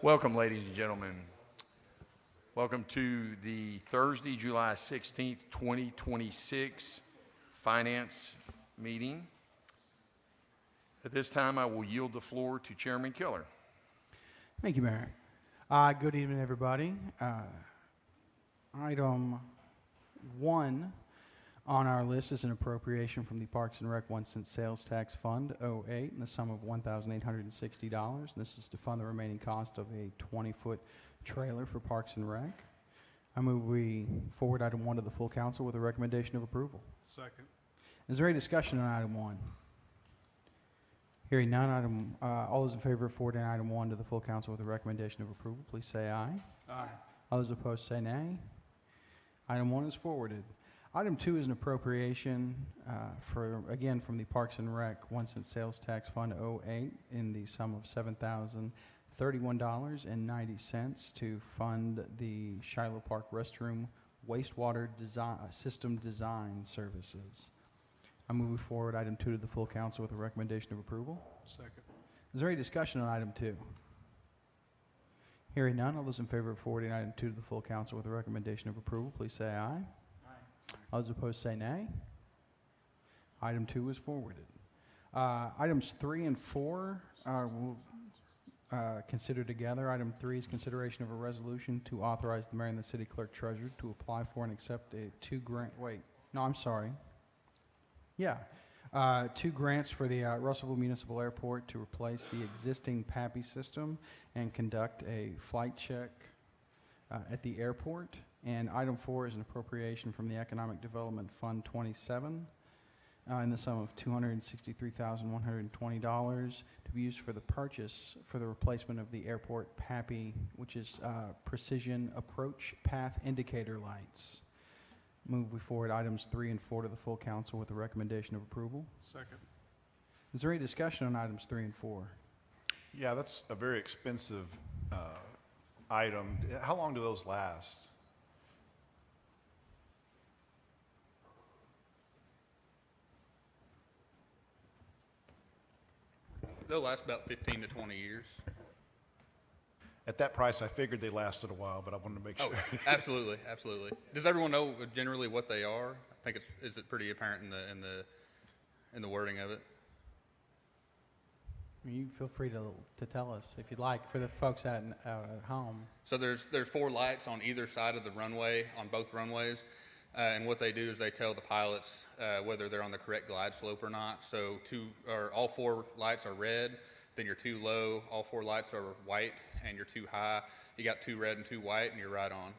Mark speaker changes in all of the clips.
Speaker 1: Welcome, ladies and gentlemen. Welcome to the Thursday, July 16th, 2026 Finance meeting. At this time, I will yield the floor to Chairman Killer.
Speaker 2: Thank you, Mayor. Good evening, everybody. Item 1 on our list is an appropriation from the Parks and Rec 1 cent sales tax fund 08 in the sum of $1,860. This is to fund the remaining cost of a 20-foot trailer for Parks and Rec. I move we forward item 1 to the full council with a recommendation of approval.
Speaker 3: Second.
Speaker 2: Is there any discussion on item 1? Hearing none, all those in favor of forwarding item 1 to the full council with a recommendation of approval, please say aye.
Speaker 3: Aye.
Speaker 2: All those opposed say nay. Item 1 is forwarded. Item 2 is an appropriation again, from the Parks and Rec 1 cent sales tax fund 08 in the sum of $7,031.90 to fund the Shiloh Park restroom wastewater system design services. I move forward item 2 to the full council with a recommendation of approval.
Speaker 3: Second.
Speaker 2: Is there any discussion on item 2? Hearing none, all those in favor of forwarding item 2 to the full council with a recommendation of approval, please say aye. All those opposed say nay. Item 2 is forwarded. Items 3 and 4 will consider together. Item 3 is consideration of a resolution to authorize the mayor and the city clerk treasurer to apply for and accept a 2 grants for the Russellville Municipal Airport to replace the existing PAPI system and conduct a flight check at the airport. And item 4 is an appropriation from the Economic Development Fund 27 in the sum of $263,120 to be used for the replacement of the airport PAPI, which is Precision Approach Path Indicator Lights. Move we forward items 3 and 4 to the full council with a recommendation of approval.
Speaker 3: Second.
Speaker 2: Is there any discussion on items 3 and 4?
Speaker 4: Yeah, that's a very expensive item. How long do those last?
Speaker 5: They'll last about 15 to 20 years.
Speaker 4: At that price, I figured they lasted a while, but I wanted to make sure.
Speaker 5: Oh, absolutely, absolutely. Does everyone know generally what they are? I think is it pretty apparent in the wording of it?
Speaker 2: You feel free to tell us if you'd like for the folks out at home.
Speaker 5: So there's 4 lights on either side of the runway, on both runways. And what they do is they tell the pilots whether they're on the correct glide slope or not. So all 4 lights are red, then you're too low. All 4 lights are white, and you're too high. You got 2 red and 2 white, and you're right on.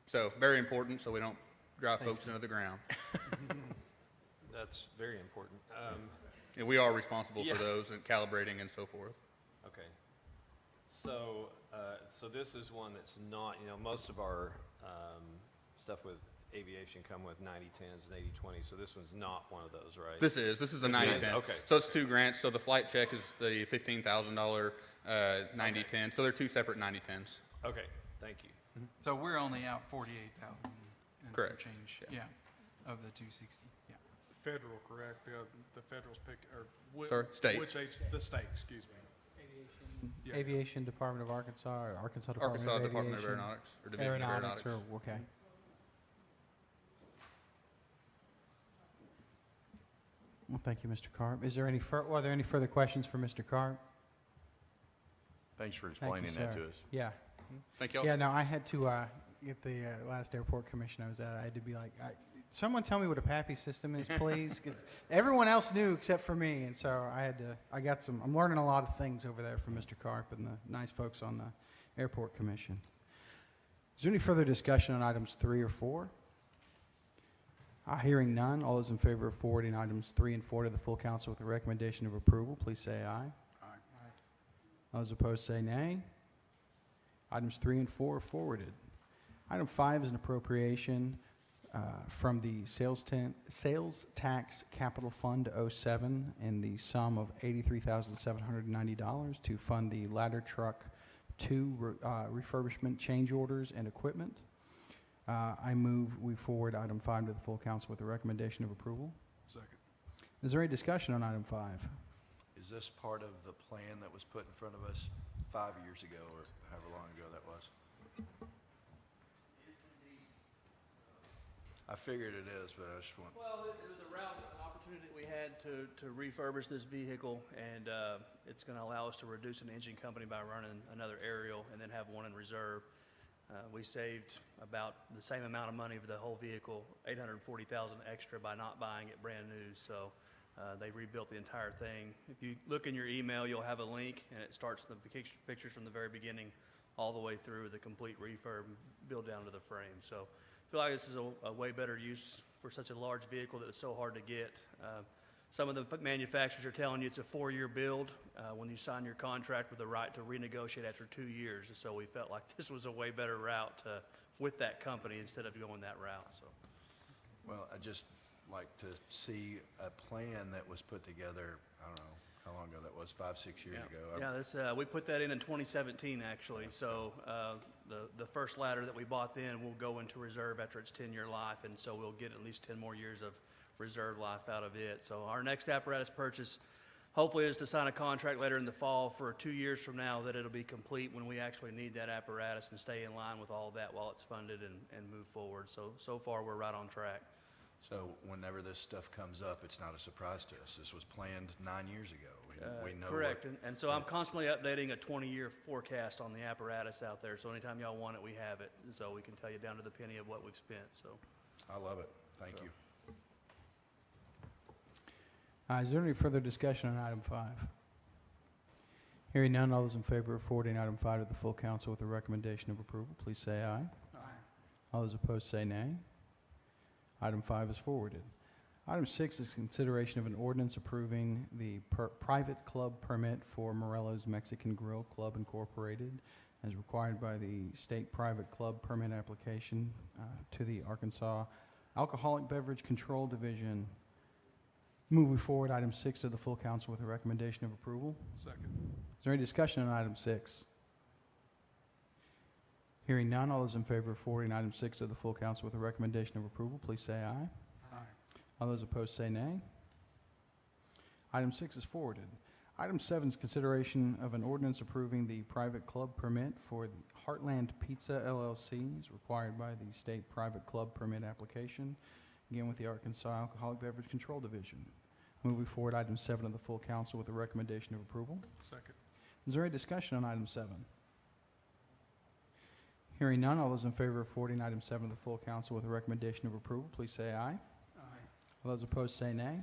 Speaker 5: So very important, so we don't drive folks into the ground.
Speaker 6: That's very important.
Speaker 5: And we are responsible
Speaker 6: Yeah.
Speaker 5: for those and calibrating and so forth.
Speaker 6: Okay. So this is one that's not, most of our stuff with aviation come with 90-10s and 80-20s, so this one's not one of those, right?
Speaker 5: This is a 90-10.
Speaker 6: Okay.
Speaker 5: So it's 2 grants. So the flight check is the $15,000 90-10. So they're 2 separate 90-10s.
Speaker 6: Okay, thank you.
Speaker 3: So we're only out 48,000 and
Speaker 5: Correct.
Speaker 3: some change. Yeah. Of the 260. Yeah.
Speaker 7: Federal, correct? The federal's pick, or
Speaker 5: Sorry, state.
Speaker 7: The state, excuse me. Yeah.
Speaker 2: Aviation Department of Arkansas or Arkansas Department
Speaker 5: Arkansas
Speaker 2: of
Speaker 5: Department of
Speaker 2: Aviation?
Speaker 5: Aeronautics or Division of Aeronautics.
Speaker 2: Okay. Well, thank you, Mr. Carp. Is there any are there any further questions for Mr. Carp?
Speaker 1: Thanks for
Speaker 2: Thank you,
Speaker 1: explaining that
Speaker 2: sir.
Speaker 1: to us.
Speaker 2: Yeah.
Speaker 5: Thank y'all.
Speaker 2: Yeah, no, I had to get the last airport commission I was at. I had to be like, someone tell me what a PAPI system is, please. 'Cause everyone else knew except for me, and so I'm learning a lot of things over there from Mr. Carp and the nice folks on the airport commission. Is there any further discussion on items 3 or 4? Hearing none, all those in favor of forwarding items 3 and 4 to the full council with a recommendation of approval, please say aye.
Speaker 3: Aye.
Speaker 2: All those opposed say nay. Items 3 and 4 are forwarded. Item 5 is an appropriation from the Sales Tax Capital Fund 07 in the sum of $83,790 to fund the ladder truck 2 refurbishment change orders and equipment. I move we forward item 5 to the full council with a recommendation of approval.
Speaker 7: Second.
Speaker 2: Is there any discussion on item 5?
Speaker 4: Is this part of the plan that was put in front of us 5 years ago or however long ago that was. I figured it is, but I just want,
Speaker 8: Well, it was a route, an opportunity that we had to refurbish this vehicle, and it's going to allow us to reduce an engine company by running another aerial and then have one in reserve. We saved about the same amount of money for the whole vehicle, $840,000 extra by not buying it brand new. So they rebuilt the entire thing. If you look in your email, you'll have a link, and it starts the pictures from the very beginning all the way through with a complete refurb, build down to the frame. So I feel like this is a way better use for such a large vehicle that is so hard to get. Some of the manufacturers are telling you it's a 4-year build when you sign your contract with the right to renegotiate after 2 years. And so we felt like this was a way better route with that company instead of going that route. So
Speaker 4: well, I'd just like to see a plan that was put together, I don't know how long ago that was, 5, 6 years ago.
Speaker 8: yeah, this, we put that in 2017 actually. So the first ladder that we bought then will go into reserve after its 10-year life, and so we'll get at least 10 more years of reserve life out of it. So our next apparatus purchase hopefully is to sign a contract later in the fall for 2 years from now that it'll be complete when we actually need that apparatus and stay in line with all of that while it's funded and move forward. So far we're right on track.
Speaker 4: So whenever this stuff comes up, it's not a surprise to us. This was planned 9 years ago. We know.
Speaker 8: Correct, and so I'm constantly updating a 20-year forecast on the apparatus out there, so anytime y'all want it, we have it, and so we can tell you down to the penny of what we've spent, so.
Speaker 4: I love it. Thank you.
Speaker 2: Is there any further discussion on item 5? Hearing none, all those in favor of forwarding item 5 to the full council with a recommendation of approval, please say aye.
Speaker 3: Aye.
Speaker 2: All those opposed say nay. Item 5 is forwarded. Item 6 is consideration of an ordinance approving the private club permit for Morello's Mexican Grill Club Incorporated as required by the state private club permit application to the Arkansas Alcoholic Beverage Control Division. Moving forward, item 6 to the full council with a recommendation of approval.
Speaker 7: Second.
Speaker 2: Is there any discussion on item 6? Hearing none, all those in favor of forwarding item 6 to the full council with a recommendation of approval, please say aye.
Speaker 7: Aye.
Speaker 2: All those opposed say nay. Item 6 is forwarded. Item 7 is consideration of an ordinance approving the private club permit for the Heartland Pizza LLC as required by the state private club permit application, again with the Arkansas Alcoholic Beverage Control Division. Moving forward, item 7 of the full council with a recommendation of approval.
Speaker 7: Second.
Speaker 2: Is there any discussion on item 7? Hearing none, all those in favor of forwarding item 7 to the full council with a recommendation of approval, please say aye.
Speaker 3: Aye.
Speaker 2: All those opposed say nay.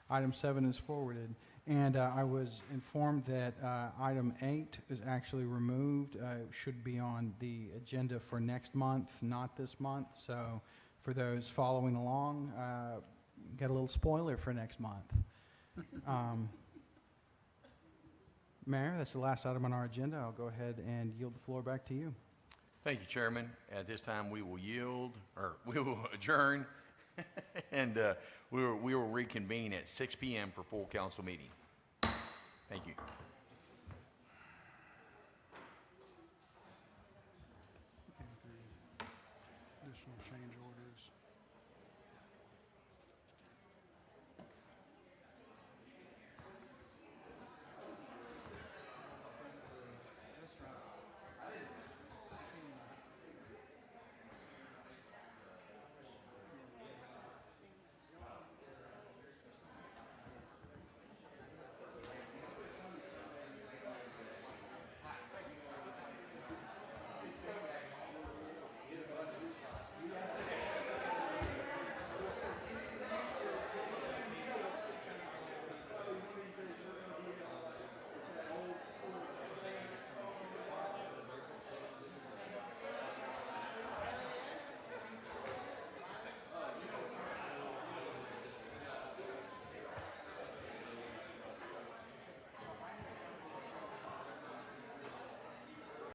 Speaker 2: Item 7 is forwarded. And I was informed that item 8 is actually removed. It should be on the agenda for next month, not this month. So for those following along, got a little spoiler for next month. Mayor, that's the last item on our agenda. I'll go ahead and yield the floor back to you.
Speaker 1: Thank you, Chairman. At this time, we will we will adjourn, and we will reconvene at 6 p.m. for full council meeting. Thank you.